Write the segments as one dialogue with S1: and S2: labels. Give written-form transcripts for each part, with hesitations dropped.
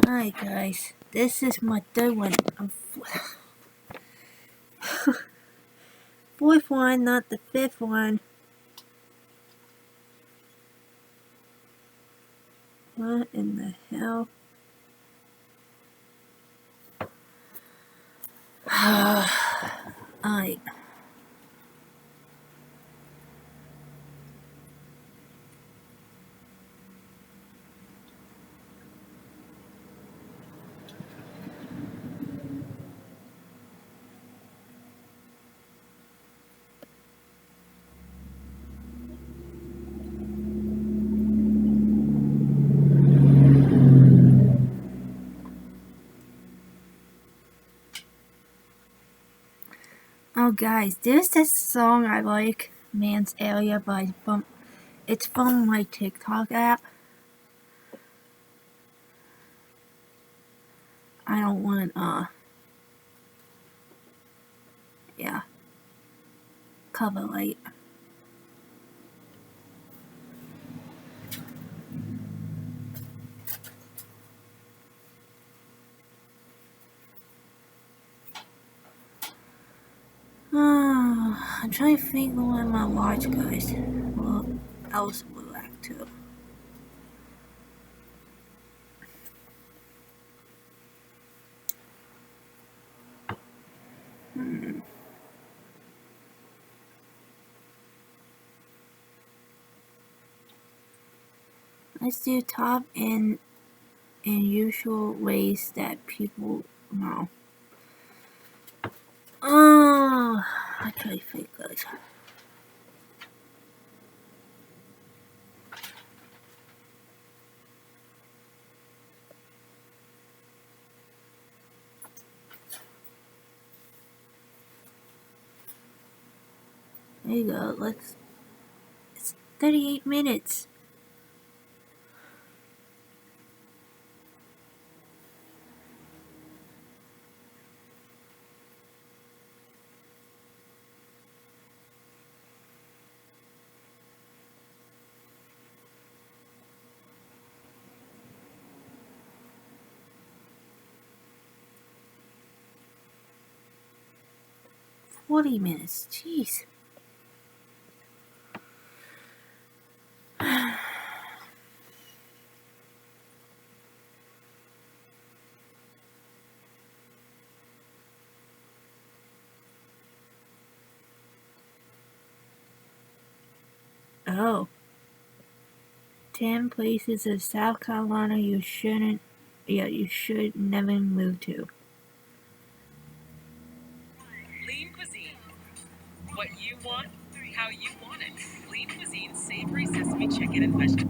S1: Hi guys, this is my third one. Fourth one, not the fifth one. What in the hell? Alright. Oh guys, there's this song I like, Man's Area by it's from my TikTok app. I don't want yeah, cover light. I'm trying to think what I'm gonna watch, guys. What else would I like to? Let's do top and usual ways that people know. I try to think, guys. There you go. It's 38 minutes. $40. Jeez. Oh. 10 places in South Carolina you should never move to.
S2: Lean Cuisine. What you want, how you want it. Lean Cuisine, savory sesame chicken and vegetables.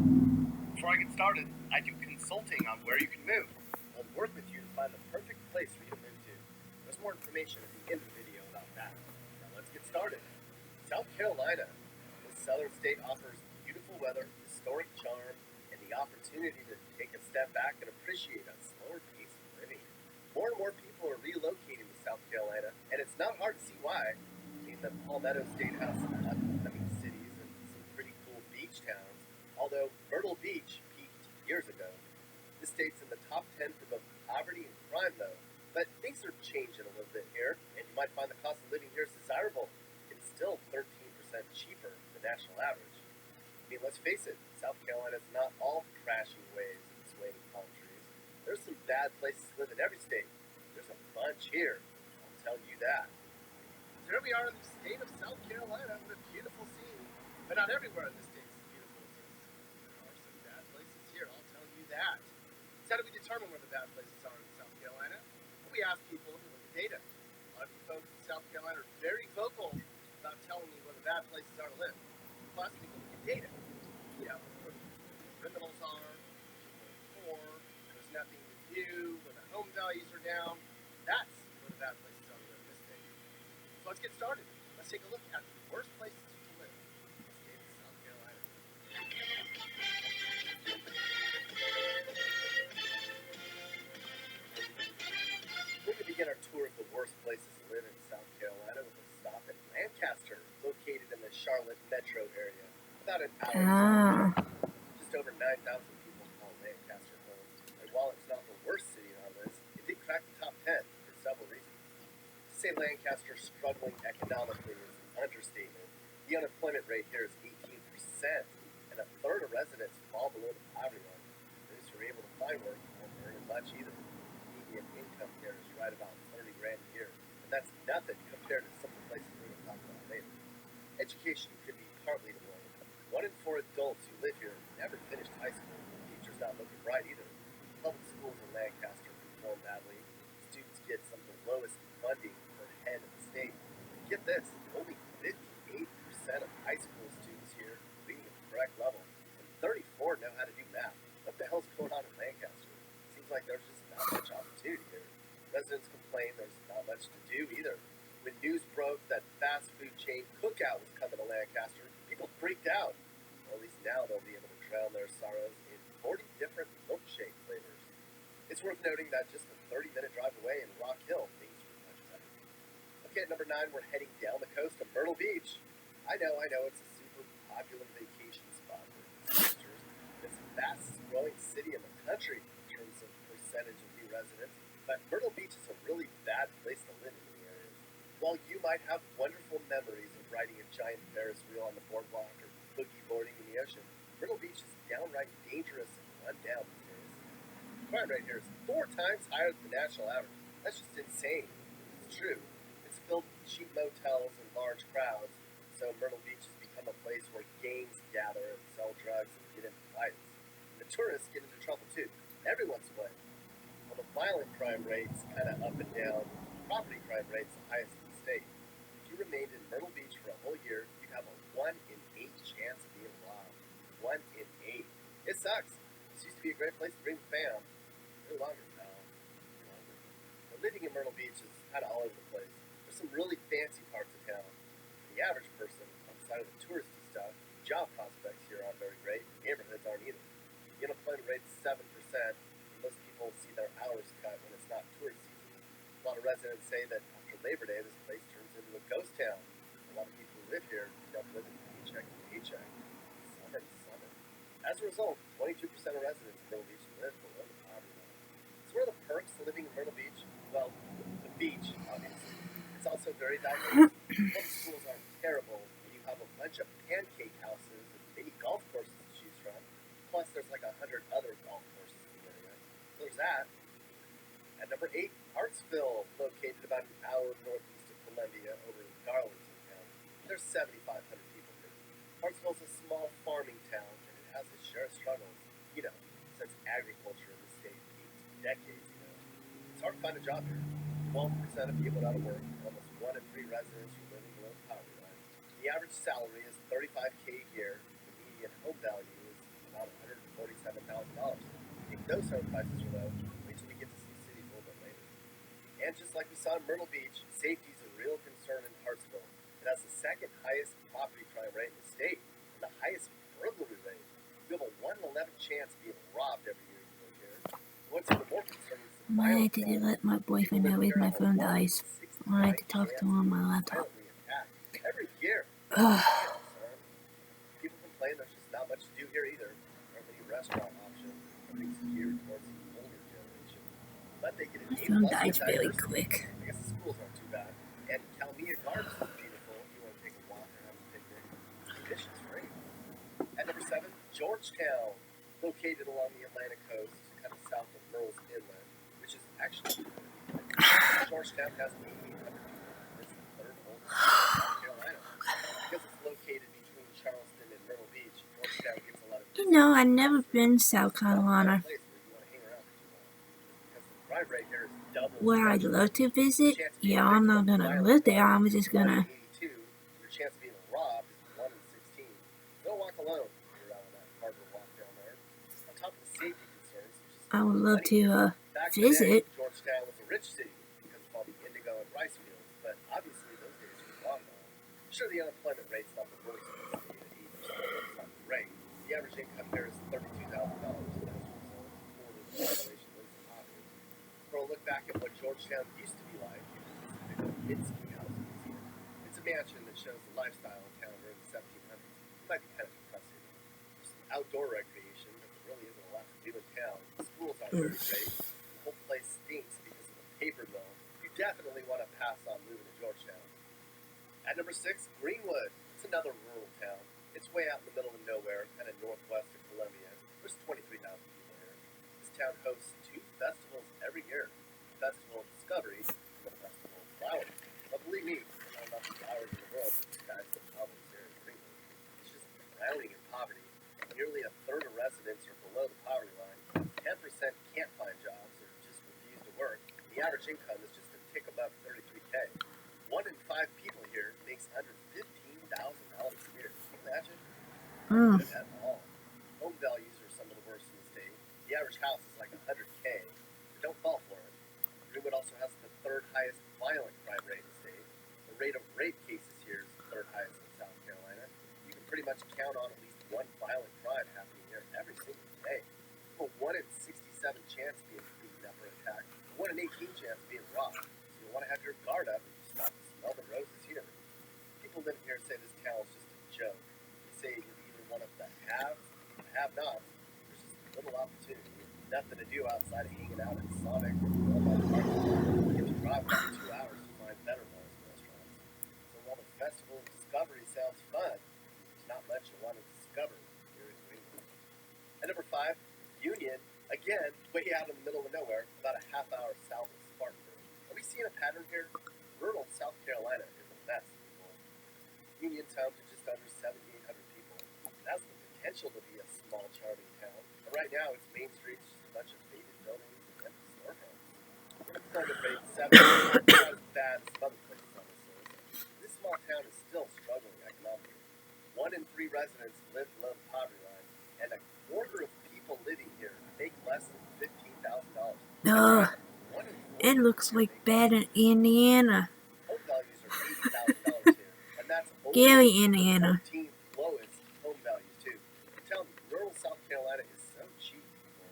S3: Before I get started, I do consulting on where you can move. I'll work with you to find the perfect place for you to move to. There's more information at the end of the video about that. Now let's get started. South Carolina. This southern state offers beautiful weather, historic charm, and the opportunity to take a step back and appreciate a slower pace of living. More and more people are relocating to South Carolina, and it's not hard to see why. Between the Palmetto State has some up-and-coming cities and some pretty cool beach towns, although Myrtle Beach peaked years ago. The state's in the top 10 for both poverty and crime, though. But things are changing a little bit here, and you might find the cost of living here is desirable. It's still 13% cheaper than the national average. I mean, let's face it, South Carolina's not all crashing waves and swaying palm trees. There's some bad places to live in every state. There's a bunch here, I'll tell you that. So here we are in the state of South Carolina with a beautiful scene, but not everywhere in the state is beautiful. There are some bad places here, I'll tell you that. So how do we determine where the bad places are in South Carolina? Well, we ask people to look at data. A lot of you folks in South Carolina are very vocal about telling me where the bad places are to live. Plus, people look at data. Yeah, where criminals are, people are poor, there's nothing to do, where the home values are down. That's where the bad places are to live in this state. So let's get started. Let's take a look at the worst places you can live in the state of South Carolina. We're going to begin our tour of the worst places to live in South Carolina with a stop in Lancaster, located in the Charlotte metro area. About an hour south. Just over 9,000 people call Lancaster home. And while it's not the worst say Lancaster's struggling economically is an understatement. The unemployment rate here is 18%, and a third of residents fall below the poverty line. Those who are able to find work aren't earning much either. Median income here is right about 30 grand a year, and that's nothing compared to some of the places we're going to talk about later. Education could be partly to blame. 1 in 4 adults who live here never finished high school. Teachers not looking bright either. Public schools in Lancaster perform badly. Students get some of the lowest funding per head in the state. Get this, only 58% of high school students here reading at the correct level, and 34 know how to do math. What the hell's going on in Lancaster? Seems like there's just not much opportunity here. Residents complain there's not much to do either. When news broke that fast food chain Cookout was coming to Lancaster, people freaked out. Well, at least now they'll be able to drown their sorrows in 40 different milkshake flavors. It's worth noting that just a 30-minute drive away in Rock Hill, things are much better. Okay, at number 9, we're heading down the coast to Myrtle Beach. I know, it's a super popular vacation spot for visitors. It's the fastest growing city in the country in terms of percentage of new residents, but Myrtle Beach is a really bad place to live in the area. While you might have wonderful memories of riding a giant Ferris wheel on the boardwalk or boogie boarding in the ocean, Myrtle Beach is downright dangerous and run down these days. Crime rate here is 4 times higher than the national average. That's just insane. It's true. It's filled with cheap motels and large crowds, so Myrtle Beach has become a place where gangs gather and sell drugs and get into fights. And the tourists get into trouble too, everyone's way. While the violent crime rate's kind of up and down, property crime rate's the highest in the state. If you remained in Myrtle Beach for a whole year, you'd have a 1 in 8 chance of being robbed. 1 in 8. It sucks. This used to be a great place to bring the fam. No longer, pal. No longer. But living in Myrtle Beach is kind of all over the place. There's some really fancy parts of town. For the average person, outside of the touristy stuff, job prospects here aren't very great. Neighborhoods aren't either. The unemployment rate's 7%. Most people see their hours cut when it's not tourist season. A lot of residents say that after Labor Day, this place turns into a ghost town. A lot of people who live here end up living paycheck to paycheck. Summer to summer. As a result, 22% of residents in Myrtle Beach live below the poverty line. So what are the perks of living in Myrtle Beach? Well, the beach, obviously. It's also very diverse. Public schools aren't terrible, and you have a bunch of pancake houses and mini golf courses to choose from. Plus, there's like 100 other golf courses in the area. So there's that. At number 8, Hartsville, located about an hour northeast of Columbia over in Darlington County. There's 7,500 people here. Hartsville's a small farming town, and it has its share of struggles, since agriculture in the state peaked decades ago. It's hard to find a job here. 12% of people out of work, and almost 1 in 3 residents are living below the poverty line. The average salary is $35K a year. The median home value is about $147,000. If those home prices are low, wait till we get to some cities a little bit later. And just like we saw in Myrtle Beach, safety is a real concern in Hartsville. It has the second highest property crime rate in the state and the highest burglary rate. You have a 1 in 11 chance of being robbed every year you live here. What's even more concerning is the
S1: Why
S3: violent
S1: did
S3: crime
S1: you
S3: rate.
S1: let my boyfriend know if my phone dies? I like to talk to him on my laptop.
S3: Every year.
S1: Ugh.
S3: People complain there's just not much to do here either. There aren't many restaurant options. Everything's geared towards the older generation. But they get a
S1: My
S3: A+
S1: phone
S3: in
S1: died really
S3: diversity.
S1: quick.
S3: I guess the schools aren't too bad. And Calmia Gardens is beautiful if you want to take a walk or have a picnic. Admission's free. At number 7, Georgetown, located along the Atlantic coast, kind of south of Murrells Inland, which is actually Georgetown has 8,800 people. It's the 3rd oldest city in South Carolina. Because it's located between Charleston and Myrtle Beach, Georgetown gets a lot of
S1: I've never been to South Carolina.
S3: place where you want to hang around for too long. Because the crime rate here is double.
S1: Where I'd love to visit? Yeah, I'm not gonna live there. I'm just gonna.
S3: 82, your chance of being robbed is 1 in 16. Don't walk alone if you're out on that harbor walk down there. On top of the safety concerns,
S1: I would love to
S3: back in the day,
S1: visit.
S3: Georgetown was a rich city because of all the indigo and rice fields, but obviously those days are long now. Sure, the unemployment rate's not the worst in the state at 8%. It's not great. The average income here is $32,000. As a result, quarter of the population lives in poverty. For a look back at what Georgetown used to be like, you can visit the Kominsky House Museum. It's a mansion that shows the lifestyle of town during the 1700s. It might be kind of depressing. There's some outdoor recreation, but there really isn't a lot to do in town. The schools aren't very great. The whole place stinks because of the paper mill. You definitely want to pack pass on moving to Georgetown. At number 6, Greenwood. It's another rural town. It's way out in the middle of nowhere, kind of northwest of Columbia. There's 23,000 people here. This town hosts 2 festivals every year. The Festival of Discovery and the Festival of Flowers. But believe me, there's not enough flowers in the world to disguise the problems here in Greenwood. It's just drowning in poverty. Nearly a third of residents are below the poverty line. 10% can't find jobs or just refuse to work. The average income is just a tick above $33K. 1 in 5 people here makes under $15,000 a year. Can you imagine? Not good at all. Home values are some of the worst in the state. The average house is like $100K. But don't fall for it. Greenwood also has the 3rd highest violent crime rate in the state. The rate of rape cases here is the 3rd highest in South Carolina. You can pretty much count on at least one violent crime happening here every single day. A 1 in 67 chance being beaten up or attacked. A 1 in 18 chance being robbed. So you want to have your guard up and stop to smell the roses here. People living here say this town is just a joke. They say you're either one of the haves or the have-nots. There's just little opportunity. Nothing to do outside of hanging out at Sonic or Walmart Market. You have to drive about 2 hours to find better bars and restaurants. So while the Festival of Discovery sounds fun, there's not much you want to discover here in Greenwood. At number 5, Union, again, way out in the middle of nowhere, about a half hour south of Spartanburg. Are we seeing a pattern here? Rural South Carolina is a mess, people. Union's home to just under 7,800 people. It has the potential to be a small, charming town, but right now its main street's just a bunch of faded buildings and empty storefronts. Unemployment rate 7, not as bad as some other places on this list. This small town is still struggling economically. 1 in 3 residents live below the poverty line, and a quarter of people living here make less than $15,000.
S1: Ugh,
S3: 1 in 4
S1: it looks
S3: here
S1: like
S3: make
S1: bad in Indiana.
S3: home values are $80,000 here, and that's only
S1: Gary,
S3: the
S1: Indiana.
S3: 14th lowest home values too. I'm telling you, rural South Carolina is so cheap, people.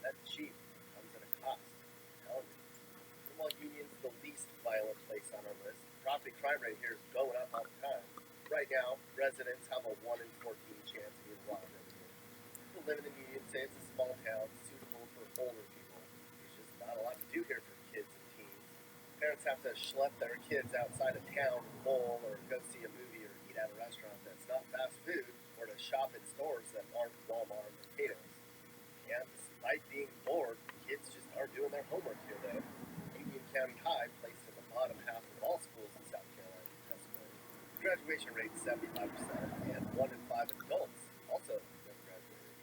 S3: That cheap comes at a cost. I'm telling you. And while Union's the least violent place on our list, property crime rate here is going up all the time. Right now, residents have a 1 in 14 chance of being robbed every year. People living in Union say it's a small town suitable for older people. There's just not a lot to do here for kids and teens. Parents have to schlep their kids outside of town to bowl or go see a movie or eat at a restaurant that's not fast food or to shop at stores that aren't Walmart or Cato's. And despite being bored, kids just aren't doing their homework here though. Union County High placed in the bottom half of all schools in South Carolina and Pennsylvania. Graduation rate 75%, and 1 in 5 adults also never graduated.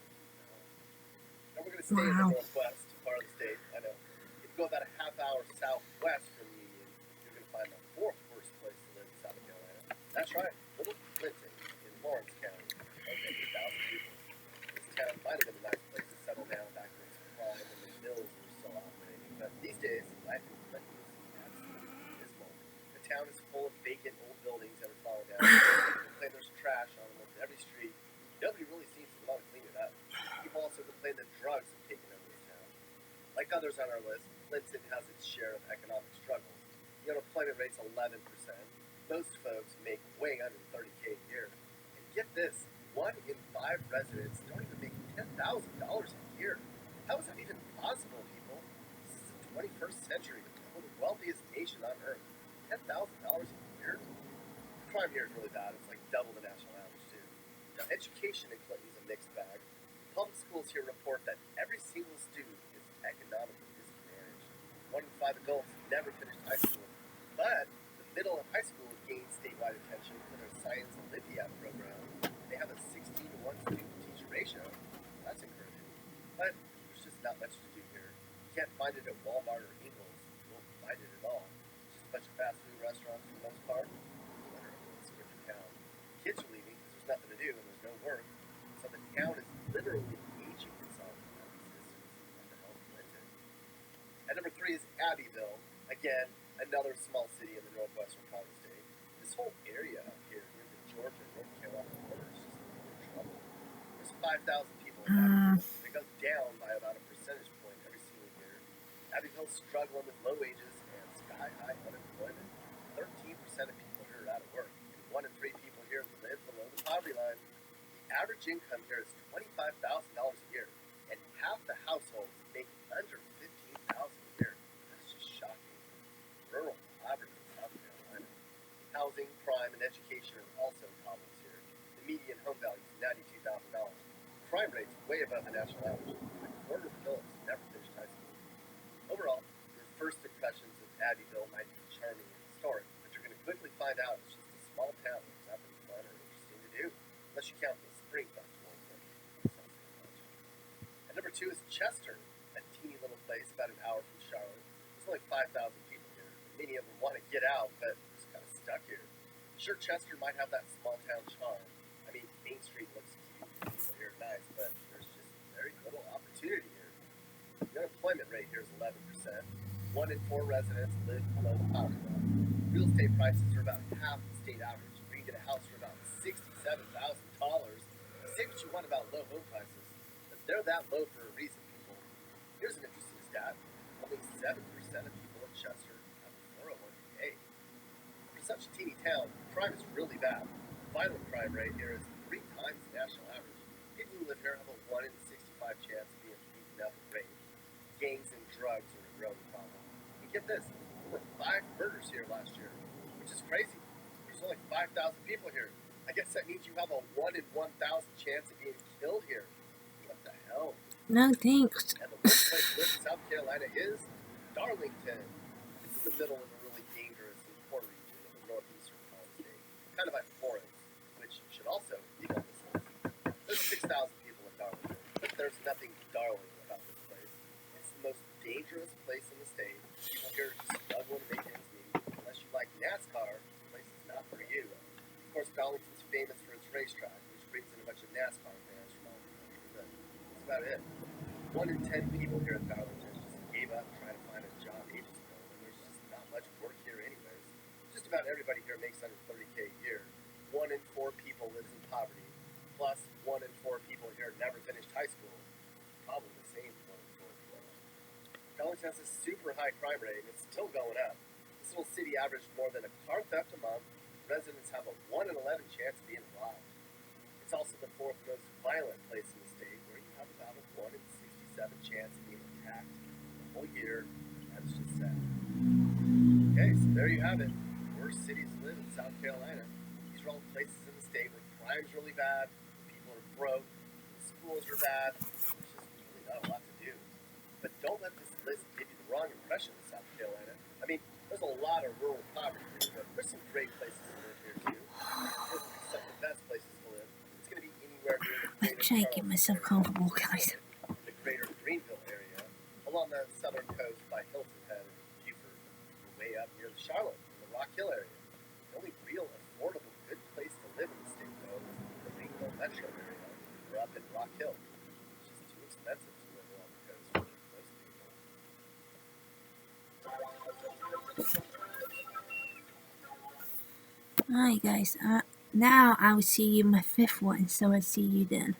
S3: Now we're going to stay in the
S1: Wow.
S3: northwest part of the state. I know. If you go about a half hour southwest from Union, you're going to find the 4th worst place to live in South Carolina. That's right, Little Clinton in Lawrence County. Okay, 8,000 people. This town might have been a nice place to settle down back when its prime and the mills were still operating, but these days, life in Clinton is absolutely dismal. The town is full of vacant old buildings that are falling down. People complain there's trash on almost every street. Nobody really seems to want to clean it up. People also complain that drugs have taken over this town. Like others on our list, Clinton has its share of economic struggles. The unemployment rate's 11%. Most folks make way under $30K a year. And get this, 1 in 5 residents don't even make $10,000 a year. How is that even possible, people? This is the 21st century, the wealthiest nation on earth. $10,000 a year? Crime here is really bad. It's like double the national average, too. Now, education in Clinton is a mixed bag. Public schools here report that every single student is economically disadvantaged. 1 in 5 adults never finished high school. But the middle and high school gained statewide attention for their Science Olympiad program. They have a 16-to-1 student-teacher ratio. That's encouraging. But there's just not much to do here. You can't find it at Walmart or Ingles. You won't find it at all. It's just a bunch of fast food restaurants for the most part. Literally, it's a different town. Kids are leaving because there's nothing to do and there's no work. So the town is literally aging itself out of existence. What the hell, Clinton? At number 3 is Abbeville. Again, another small city in the northwestern part of the state. This whole area up here near the Georgia and North Carolina border is just in trouble. There's 5,000 people in Abbeville. It goes down by about a percentage point every single year. Abbeville's struggling with low wages and sky-high unemployment. 13% of people here are out of work, and 1 in 3 people here live below the poverty line. The average income here is $25,000 a year, and half the households make under $15,000 a year. That's just shocking. Rural poverty is Housing, crime, and education are also problems here. The median home value is $92,000. Crime rate's way above the national average. A quarter of Phillips never finished high school. Overall, your first impressions of Abbeville might be charming and historic, but you're going to quickly find out it's just a small town with nothing fun or interesting to do, unless you count the Spring Festival. And number 2 is Chester, a teeny little place about an hour from Charlotte. There's only 5,000 people here. Many of them want to get out, but they're just kind of stuck here. Sure, Chester might have that small town charm. I mean, Main Street looks cute, people here are nice, but there's just very little opportunity here. The unemployment rate here is 11%. 1 in 4 residents live below the poverty line. Real estate prices are about half the state average. You can get a house for about $67,000. Say what you want about low home prices, but they're that low for a reason, people. Here's an interesting stat. Only 7% of people in Chester have a 401k. For such a teeny town, crime is really bad. The violent crime rate here is 3 times the national average. People who live here have a 1 in 65 chance of being beaten up and raped. Gangs and drugs are a growing problem. And get this, there were 5 murders here last year, which is crazy. There's only 5,000 people here. I guess that means you have a 1 in 1,000 chance of being killed here. What the hell?
S1: No thanks.
S3: And the worst place to live in South Carolina is Darlington. It's in the middle of a really dangerous and poor region of the northeastern part of the state, kind of by Florence, which should also be on this list. There's 6,000 people in Darlington, but there's nothing darling about this place. It's the most dangerous place in the state. People here just struggle to make ends meet. Unless you like NASCAR, this place is not for you. Of course, Darlington's famous for its racetrack, which brings in a bunch of NASCAR fans from all over the country, but that's about it. 1 in 10 people here in Darlington just gave up trying to find a job ages ago, and there's just not much work here anyways. Just about everybody here makes under $30K a year. 1 in 4 people lives in poverty, plus 1 in 4 people here never finished high school. Probably the same 1 in 4 people. Darlington has a super high crime rate, and it's still going up. This little city averaged more than a car theft a month. Residents have a 1 in 11 chance of being robbed. It's also the 4th most violent place in the state, where you have about a 1 in 67 chance of being attacked the whole year. That's just sad. Okay, so there you have it. Worst cities to live in South Carolina. These are all places in the state where crime's really bad, people are broke, the schools are bad. There's just really not a lot to do. But don't let this list give you the wrong impression of South Carolina. I mean, there's a lot of rural poverty here, but there's some great places to live here too. Some of the best places to live. It's going to be anywhere near the
S1: I'm trying to get myself comfortable, guys.
S3: the greater Greenville area, along the southern coast by Hilton Head and Beaufort, and way up near the Charlotte and the Rock Hill area. The only real affordable good place to live in the state, though, is the Greenville metro area, or up in Rock Hill. It's just too expensive to live along the coast for most people.
S1: Alright guys, now I will see you in my 5th one, so I'll see you then.